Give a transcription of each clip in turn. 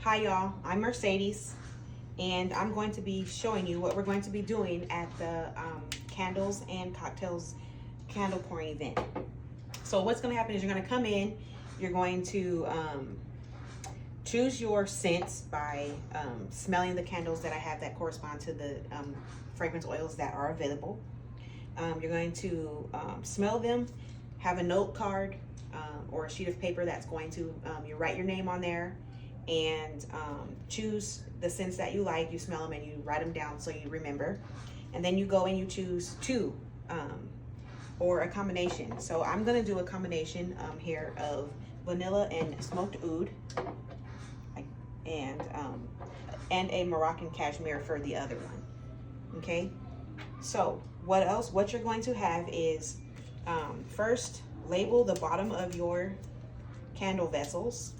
Hi y'all, I'm Mercedes, and I'm going to be showing you what we're going to be doing at the candles and cocktails candle pouring event. So what's going to happen is you're going to come in, you're going to choose your scents by smelling the candles that I have that correspond to the fragrance oils that are available. You're going to smell them, have a note card or a sheet of paper that's going to, you write your name on there, and choose the scents that you like. You smell them and you write them down so you remember. And then you go and you choose two or a combination. So I'm gonna do a combination here of vanilla and smoked oud, and a Moroccan cashmere for the other one. Okay, so what else? What you're going to have is first label the bottom of your candle vessels.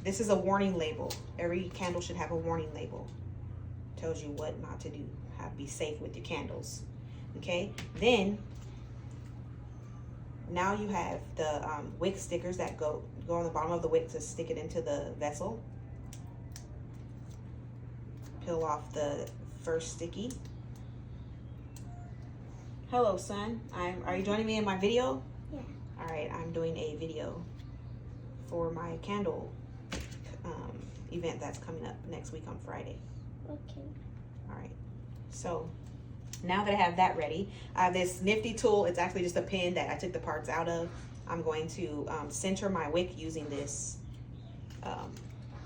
This is a warning label. Every candle should have a warning label. Tells you what not to do, how to be safe with your candles. Okay, then now you have the wick stickers that go on the bottom of the wick to stick it into the vessel. Peel off the first sticky. Hello, son. Are you joining me in my video? Yeah. All right, I'm doing a video for my candle event that's coming up next week on Friday. Okay. All right, so now that I have that ready, I have this nifty tool. It's actually just a pin that I took the parts out of. I'm going to center my wick using this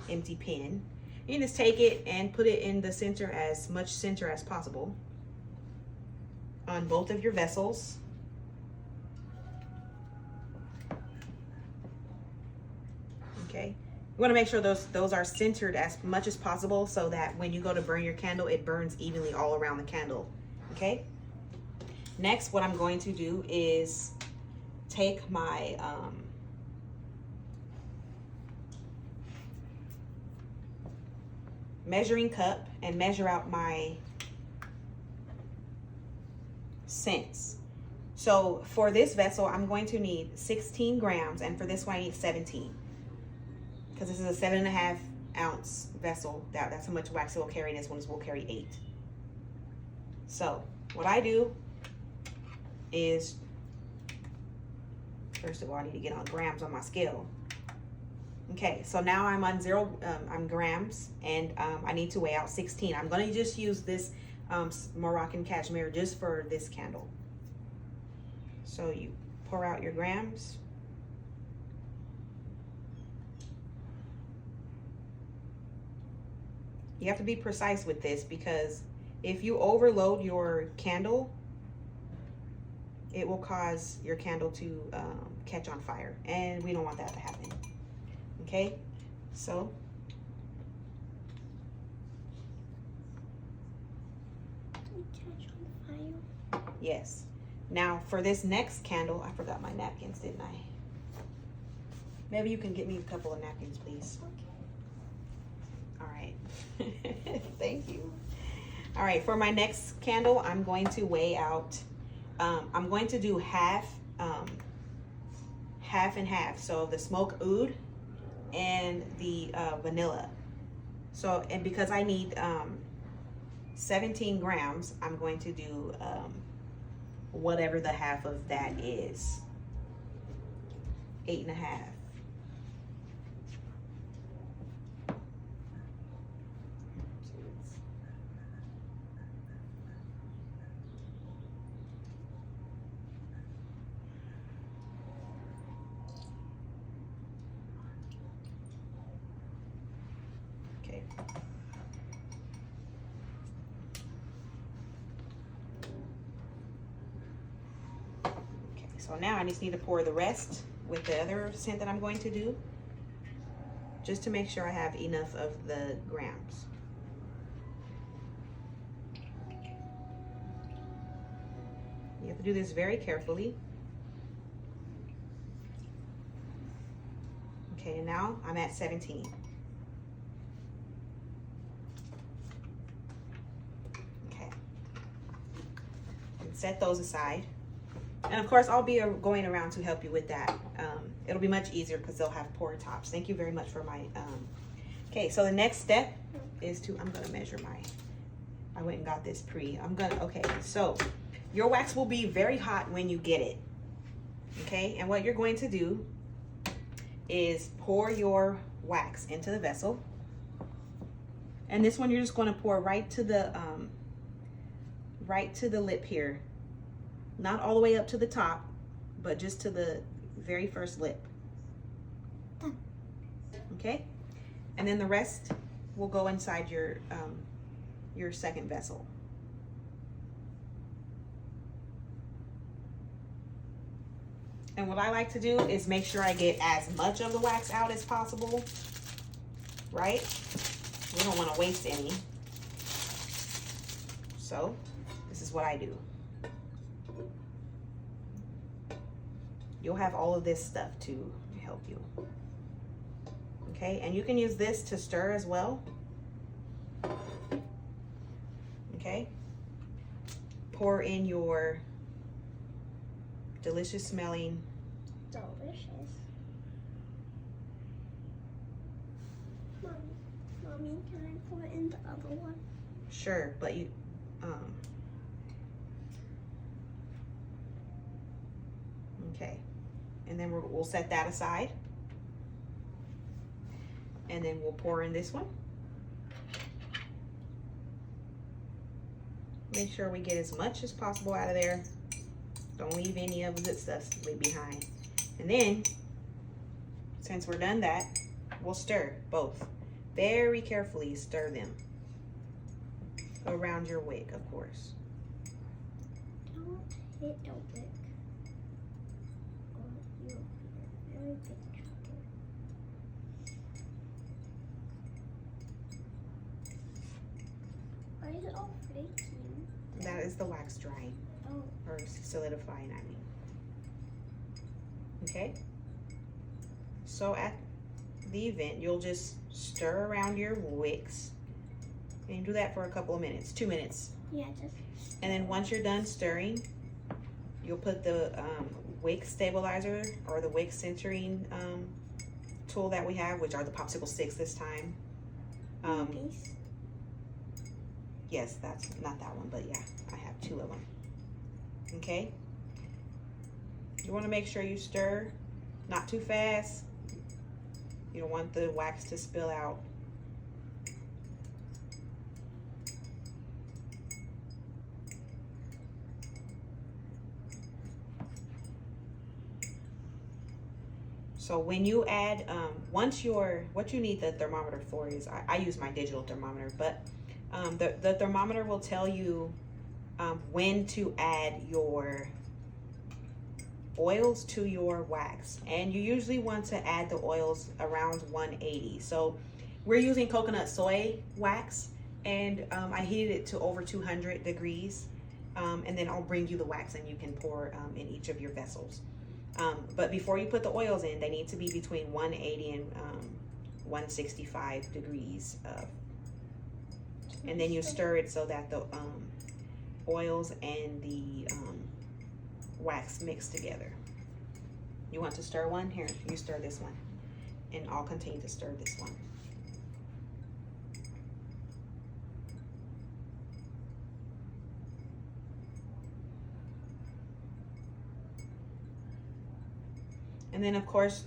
empty pin. You can just take it and put it in the center, as much center as possible on both of your vessels. Okay, you want to make sure those are centered as much as possible so that when you go to burn your candle, it burns evenly all around the candle. Okay, next what I'm going to do is take my measuring cup and measure out my scents. So for this vessel, I'm going to need 16 grams, and for this one I need 17, because this is a 7.5 ounce vessel. That's how much wax it will carry. This one will carry 8. So what I do is, first of all, I need to get on grams on my scale. Okay, so now I'm on I'm grams, and I need to weigh out 16. I'm going to just use this Moroccan cashmere just for this candle. So you pour out your grams. You have to be precise with this, because if you overload your candle, it will cause your candle to catch on fire, and we don't want that to happen. Okay, so Catch on fire. yes. Now for this next candle, I forgot my napkins, didn't I? Maybe you can get me a couple of napkins, please. Okay. All right. Thank you. All right, for my next candle, I'm going to weigh out, I'm going to do half and half. So the smoked oud and the vanilla. So, and because I need 17 grams, I'm going to do whatever the half of that is, 8.5. Okay. Okay, so now I just need to pour the rest with the other scent that I'm going to do, just to make sure I have enough of the grams. You have to do this very carefully. Okay, and now I'm at 17. Okay. And set those aside. And of course, I'll be going around to help you with that. It'll be much easier because they'll have pour tops. Thank you very much for my, okay, so the next step is to, I'm gonna measure I went and got this okay, so your wax will be very hot when you get it, okay? And what you're going to do is pour your wax into the vessel. And this one you're just gonna pour right to the lip here. Not all the way up to the top, but just to the very first lip. Okay? And then the rest will go inside your second vessel. And what I like to do is make sure I get as much of the wax out as possible, right? We don't want to waste any. So this is what I do. You'll have all of this stuff to help you. Okay, and you can use this to stir as well. Okay, pour in your delicious smelling. Delicious. Mommy, can I pour in the other one? Sure, but you, okay. And then we'll set that aside. And then we'll pour in this one. Make sure we get as much as possible out of there. Don't leave any of the good stuff behind. And then, since we're done that, we'll stir both. Very carefully stir them around your wick, of course. Don't hit the wick. Or you'll be in very big trouble. Why is it all flaking? That is the wax drying, Oh. or solidifying, I mean. Okay? So at the event, you'll just stir around your wicks. And you do that for a couple of minutes, 2 minutes. Yeah, just. And then once you're done stirring, you'll put the wick stabilizer or the wick centering tool that we have, which are the popsicle sticks this time. These? Yes, that's not that one, but yeah, I have 2 of them. Okay? You want to make sure you stir, not too fast. You don't want the wax to spill out. So when you add, what you need the thermometer for is, I use my digital thermometer, but the thermometer will tell you when to add your oils to your wax. And you usually want to add the oils around 180. So we're using coconut soy wax, and I heated it to over 200 degrees. And then I'll bring you the wax and you can pour in each of your vessels. But before you put the oils in, they need to be between 180 and 165 degrees. And then you stir it so that the oils and the wax mix together. You want to stir one? Here, you stir this one. And I'll continue to stir this one. And then of course,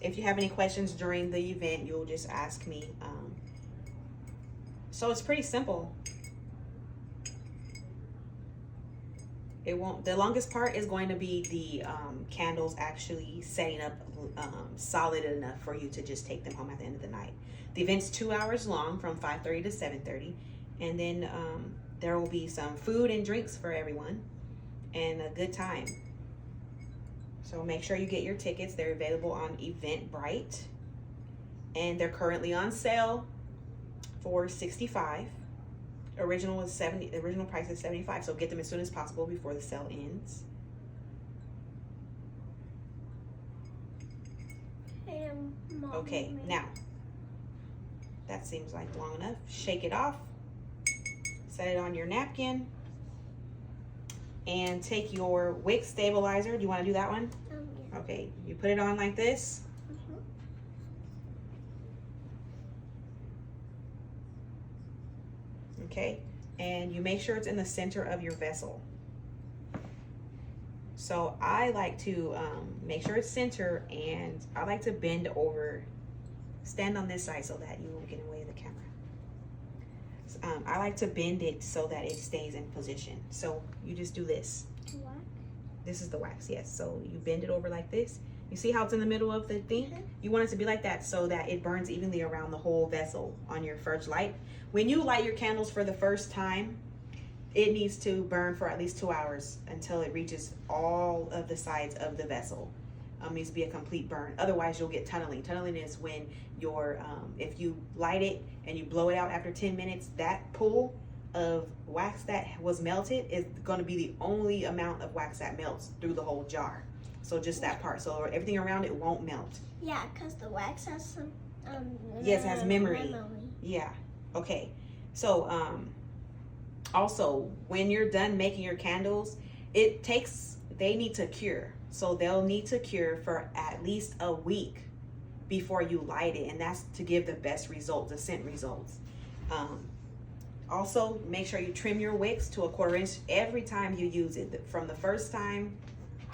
if you have any questions during the event, you'll just ask me. So it's pretty simple. The longest part is going to be the candles actually setting up solid enough for you to just take them home at the end of the night. The event's 2 hours long, from 5:30 to 7:30. And then there will be some food and drinks for everyone and a good time. So make sure you get your tickets. They're available on Eventbrite, and they're currently on sale for $65. Original is $70. The original price is $75. So get them as soon as possible before the sale ends. Mom, Okay, now that seems like long enough. Shake it off. Set it on your napkin, and take your wick stabilizer. Do you want to do that one? Yeah. Okay, you put it on like this. Okay, and you make sure it's in the center of your vessel. So I like to make sure it's center, and I like to bend over, stand on this side so that you won't get in the way of the camera. I like to bend it so that it stays in position. So you just do this. Wax? This is the wax, yes. So you bend it over like this. You see how it's in the middle of the thing? You want it to be like that so that it burns evenly around the whole vessel on your first light. When you light your candles for the first time, it needs to burn for at least 2 hours until it reaches all of the sides of the vessel. It needs to be a complete burn. Otherwise, you'll get tunneling. Tunneling is when your, if you light it and you blow it out after 10 minutes, that pool of wax that was melted is going to be the only amount of wax that melts through the whole jar. So just that part. So everything around it won't melt. Yeah, because the wax has some, yes, it has memory. Yeah. Okay. So, also, when you're done making your candles, they need to cure. So they'll need to cure for at least a week before you light it. And that's to give the best results, the scent results. Also, make sure you trim your wicks to 1/4 inch every time you use it. From the first time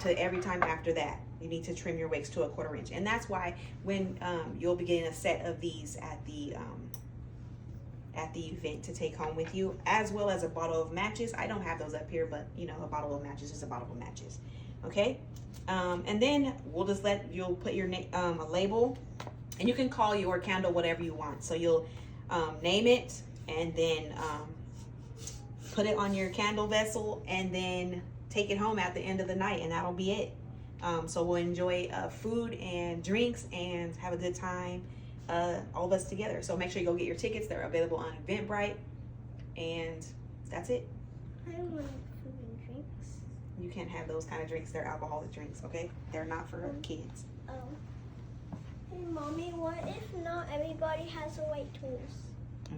to every time after that, you need to trim your wicks to 1/4 inch. And that's why when you'll be getting a set of these at the event to take home with you, as well as a bottle of matches. I don't have those up here, but you know, a bottle of matches is a bottle of matches. Okay, and then we'll just you'll put your a label, and you can call your candle whatever you want. So you'll name it, and then put it on your candle vessel, and then take it home at the end of the night, and that'll be it. So we'll enjoy food and drinks and have a good time, all of us together. So make sure you go get your tickets. They're available on Eventbrite, and that's it. I want food and drinks. You can't have those kind of drinks. They're alcoholic drinks, okay? They're not for kids. Oh. Hey, Mommy, what if not everybody has the white tools?